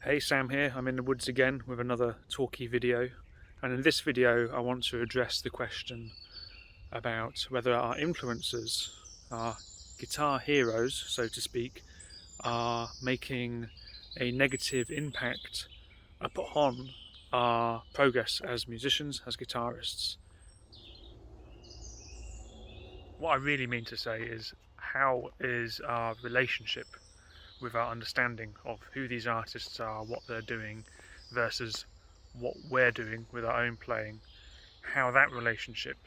Hey, Sam here. I'm in the woods again with another talky video, and in this video I want to address the question about whether our influencers, our guitar heroes so to speak, are making a negative impact upon our progress as musicians, as guitarists. What I really mean to say is, how is our relationship with our understanding of who these artists are, what they're doing, versus what we're doing with our own playing, how that relationship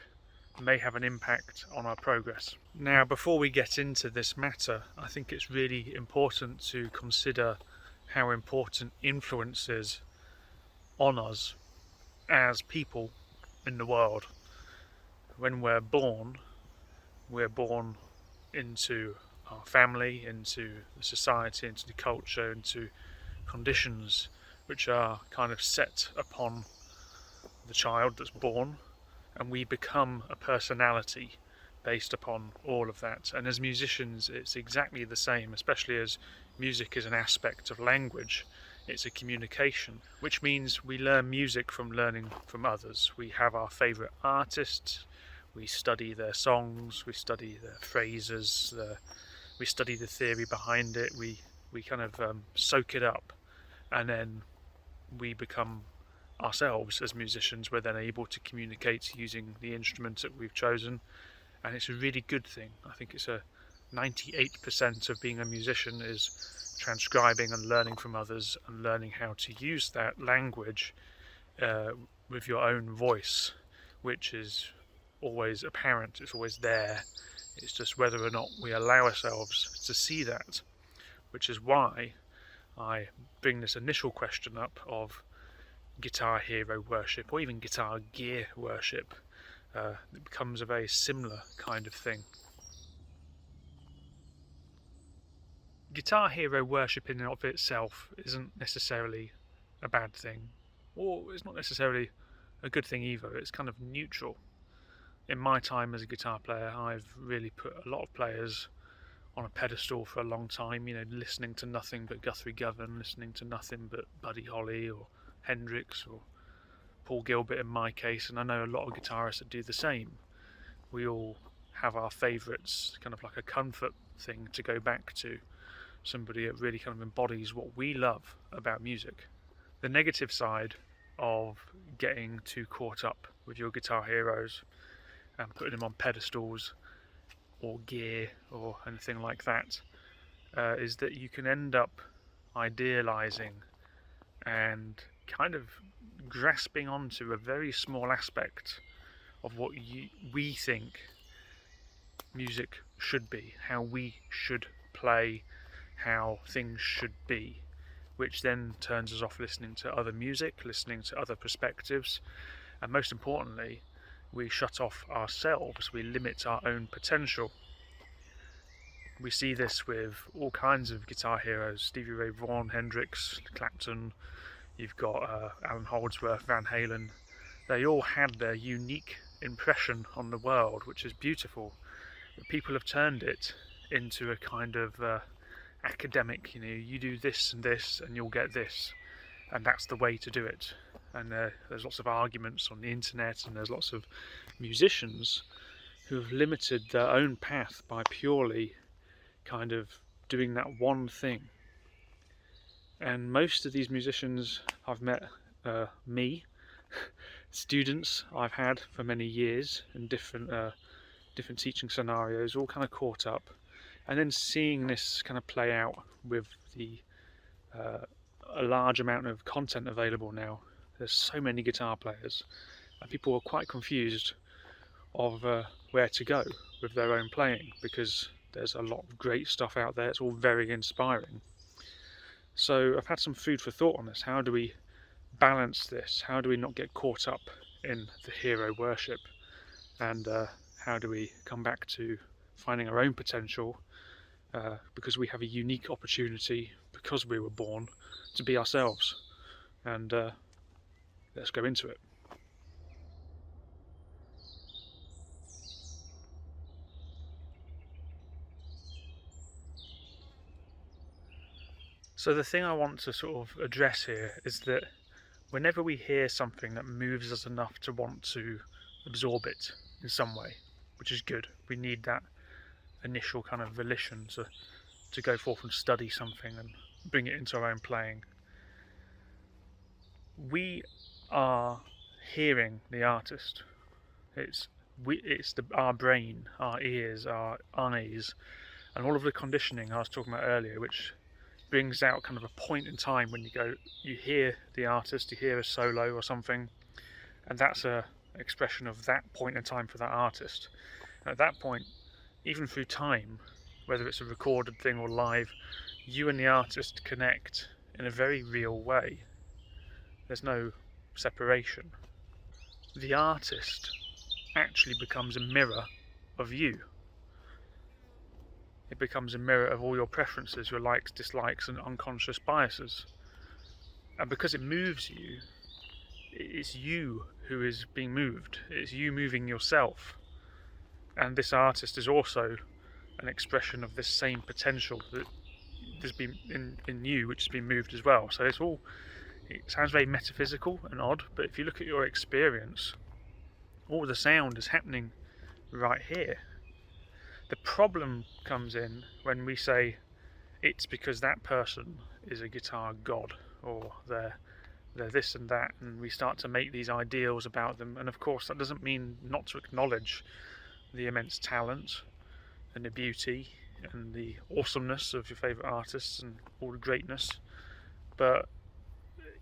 may have an impact on our progress. Now, before we get into this matter, I think it's really important to consider how important influence is on us as people in the world. When we're born into our family, into the society, into the culture, into conditions which are kind of set upon the child that's born, and we become a personality based upon all of that. And as musicians, it's exactly the same, especially as music is an aspect of language. It's a communication, which means we learn music from learning from others. We have our favourite artists, we study their songs, we study their phrases, we study the theory behind it, we kind of soak it up, and then we become ourselves as musicians. We're then able to communicate using the instruments that we've chosen, and it's a really good thing. I think it's 98% of being a musician is transcribing and learning from others and learning how to use that language with your own voice, which is always apparent, it's always there. It's just whether or not we allow ourselves to see that, which is why I bring this initial question up of guitar hero worship, or even guitar gear worship. It becomes a very similar kind of thing. Guitar hero worship in and of itself isn't necessarily a bad thing, or it's not necessarily a good thing either. It's kind of neutral. In my time as a guitar player, I've really put a lot of players on a pedestal for a long time, listening to nothing but Guthrie Govan, listening to nothing but Buddy Holly or Hendrix or Paul Gilbert in my case, and I know a lot of guitarists that do the same. We all have our favourites, kind of like a comfort thing to go back to, somebody that really kind of embodies what we love about music. The negative side of getting too caught up with your guitar heroes and putting them on pedestals or gear or anything like that is that you can end up idealising and kind of grasping onto a very small aspect of what we think music should be, how we should play, how things should be, which then turns us off listening to other music, listening to other perspectives, and most importantly, we shut off ourselves, we limit our own potential. We see this with all kinds of guitar heroes: Stevie Ray Vaughan, Hendrix, Clapton, you've got Alan Holdsworth, Van Halen. They all had their unique impression on the world, which is beautiful. But people have turned it into a kind of academic, you do this and you'll get this, and that's the way to do it. And there's lots of arguments on the internet, and there's lots of musicians who have limited their own path by purely kind of doing that one thing. And most of these musicians I've met, students I've had for many years in different teaching scenarios, all kind of caught up, and then seeing this kind of play out with the a large amount of content available now. There's so many guitar players, and people are quite confused of where to go with their own playing, because there's a lot of great stuff out there. It's all very inspiring. So I've had some food for thought on this. How do we balance this? How do we not get caught up in the hero worship? And how do we come back to finding our own potential, because we have a unique opportunity, because we were born, to be ourselves. And let's go into it. So the thing I want to sort of address here is that whenever we hear something that moves us enough to want to absorb it in some way, which is good, we need that initial kind of volition to go forth and study something and bring it into our own playing. We are hearing the artist. It's our brain, our ears, our eyes, and all of the conditioning I was talking about earlier, which brings out kind of a point in time when you hear the artist, you hear a solo or something, and that's a expression of that point in time for that artist. And at that point, even through time, whether it's a recorded thing or live, you and the artist connect in a very real way. There's no separation. The artist actually becomes a mirror of you. It becomes a mirror of all your preferences, your likes, dislikes, and unconscious biases. And because it moves you, it's you who is being moved. It's you moving yourself. And this artist is also an expression of this same potential that has been in you, which has been moved as well. So it sounds very metaphysical and odd, but if you look at your experience, all the sound is happening right here. The problem comes in when we say it's because that person is a guitar god, or they're this and that, and we start to make these ideals about them. And of course that doesn't mean not to acknowledge the immense talent and the beauty and the awesomeness of your favourite artists and all the greatness, but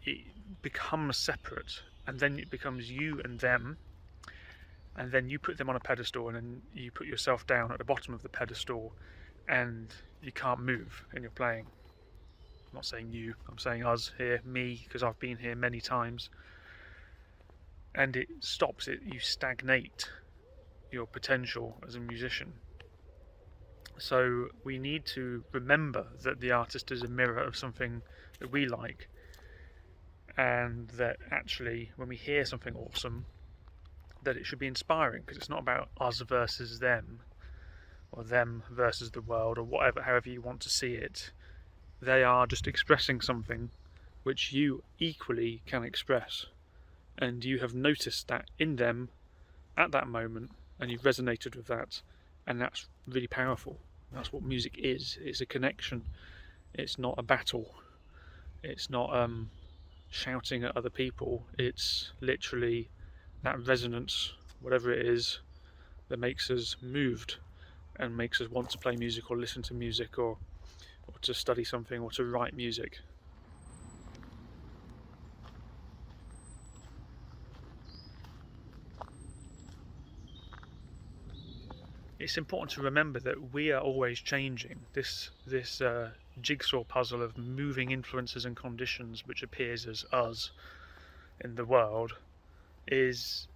it becomes separate, and then it becomes you and them, and then you put them on a pedestal, and then you put yourself down at the bottom of the pedestal, and you can't move in your playing. I'm not saying you, I'm saying us here, me, because I've been here many times, and it stops it. You stagnate your potential as a musician. So we need to remember that the artist is a mirror of something that we like, and that actually when we hear something awesome, that it should be inspiring, because it's not about us versus them, or them versus the world, or whatever, however you want to see it. They are just expressing something which you equally can express, and you have noticed that in them at that moment, and you've resonated with that, and that's really powerful. That's what music is. It's a connection. It's not a battle. It's not shouting at other people. It's literally that resonance, whatever it is, that makes us moved and makes us want to play music or listen to music or to study something or to write music. It's important to remember that we are always changing. This jigsaw puzzle of moving influences and conditions which appears as us in the world is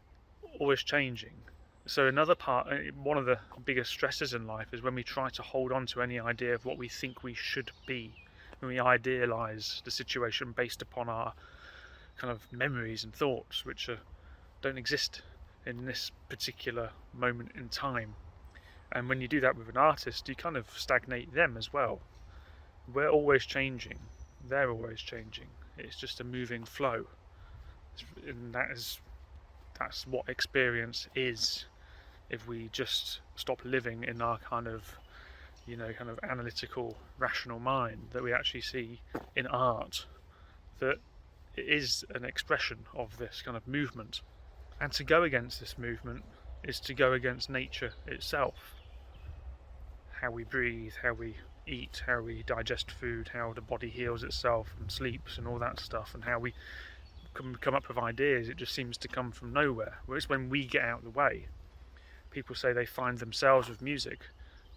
always changing. So one of the biggest stresses in life is when we try to hold on to any idea of what we think we should be, when we idealise the situation based upon our kind of memories and thoughts which don't exist in this particular moment in time. And when you do that with an artist, you kind of stagnate them as well. We're always changing, they're always changing. It's just a moving flow, and that's what experience is. If we just stop living in our kind of analytical, rational mind, that we actually see in art that it is an expression of this kind of movement. And to go against this movement is to go against nature itself. How we breathe, how we eat, how we digest food, how the body heals itself and sleeps and all that stuff, and how we come up with ideas. It just seems to come from nowhere. Whereas when we get out of the way, people say they find themselves with music.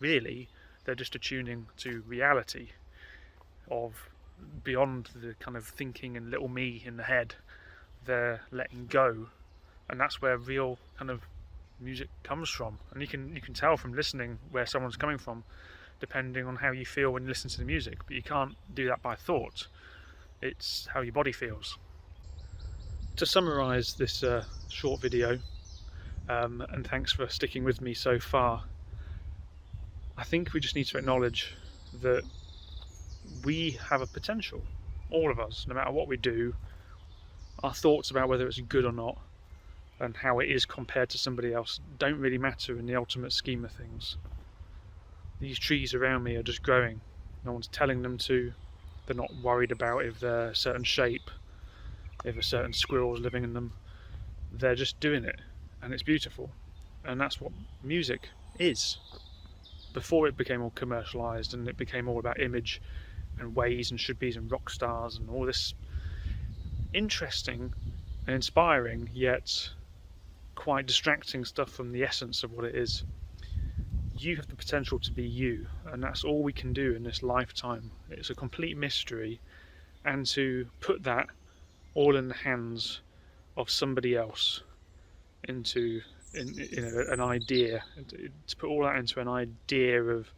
Really, they're just attuning to reality of beyond the kind of thinking and little me in the head. They're letting go, and that's where real kind of music comes from. And you can tell from listening where someone's coming from, depending on how you feel when you listen to the music. But you can't do that by thought. It's how your body feels. To summarise this short video, and thanks for sticking with me so far, I think we just need to acknowledge that we have a potential, all of us, no matter what we do. Our thoughts about whether it's good or not and how it is compared to somebody else don't really matter in the ultimate scheme of things. These trees around me are just growing. No one's telling them to. They're not worried about if they're a certain shape, if a certain squirrel's living in them. They're just doing it, and it's beautiful. And that's what music is. Before it became all commercialised and it became all about image and ways and should be's and rock stars and all this interesting and inspiring yet quite distracting stuff from the essence of what it is. You have the potential to be you, and that's all we can do in this lifetime. It's a complete mystery, and to put that all in the hands of somebody else into an idea, to put all that into an idea of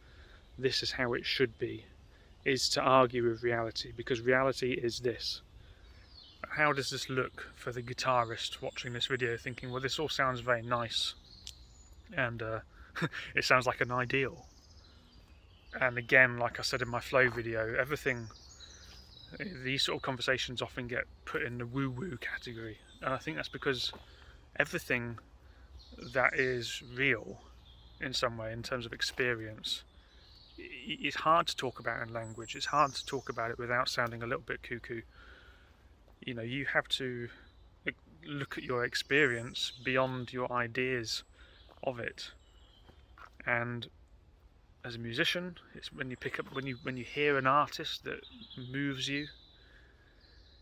this is how it should be, is to argue with reality, because reality is this. How does this look for the guitarist watching this video thinking, well, this all sounds very nice and it sounds like an ideal? And again, like I said in my flow video, these sort of conversations often get put in the woo-woo category, and I think that's because everything that is real in some way in terms of experience, it's hard to talk about in language. It's hard to talk about it without sounding a little bit cuckoo. You know, you have to look at your experience beyond your ideas of it. And as a musician, it's when you hear an artist that moves you,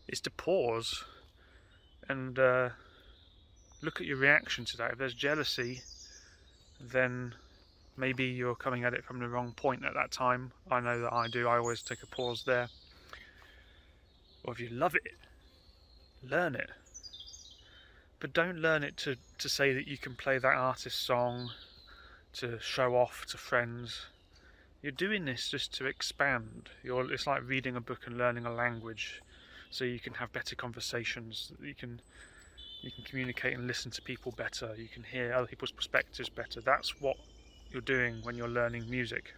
it's to pause and look at your reaction to that. If there's jealousy, then maybe you're coming at it from the wrong point at that time. I know that I do. I always take a pause there. Or if you love it, learn it. But don't learn it to say that you can play that artist's song, to show off to friends. You're doing this just to expand. It's like reading a book and learning a language, so you can have better conversations. You can communicate and listen to people better. You can hear other people's perspectives better. That's what you're doing when you're learning music.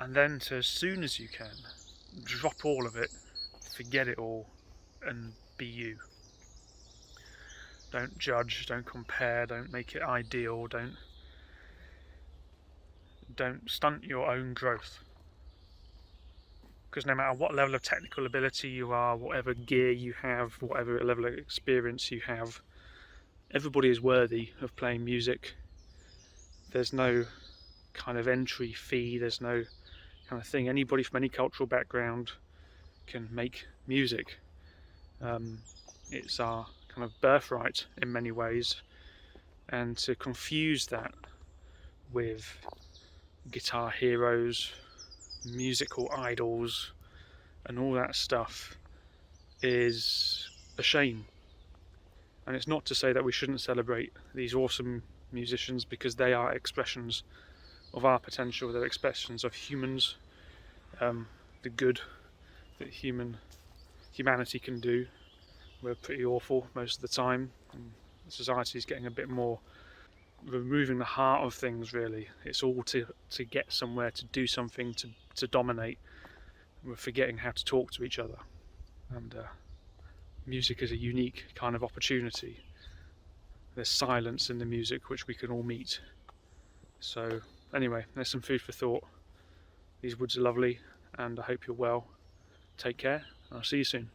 And then, as soon as you can, drop all of it, forget it all, and be you. Don't judge, don't compare, don't make it ideal, don't stunt your own growth. Because no matter what level of technical ability you are, whatever gear you have, whatever level of experience you have, everybody is worthy of playing music. There's no kind of entry fee, there's no kind of thing. Anybody from any cultural background can make music. It's our kind of birthright in many ways, and to confuse that with guitar heroes, musical idols, and all that stuff is a shame. And it's not to say that we shouldn't celebrate these awesome musicians, because they are expressions of our potential. They're expressions of humans, the good that humanity can do. We're pretty awful most of the time, and society is getting a bit more removing the heart of things, really. It's all to get somewhere, to do something, to dominate. We're forgetting how to talk to each other, and music is a unique kind of opportunity. There's silence in the music which we can all meet. So anyway, there's some food for thought. These woods are lovely, and I hope you're well. Take care, and I'll see you soon.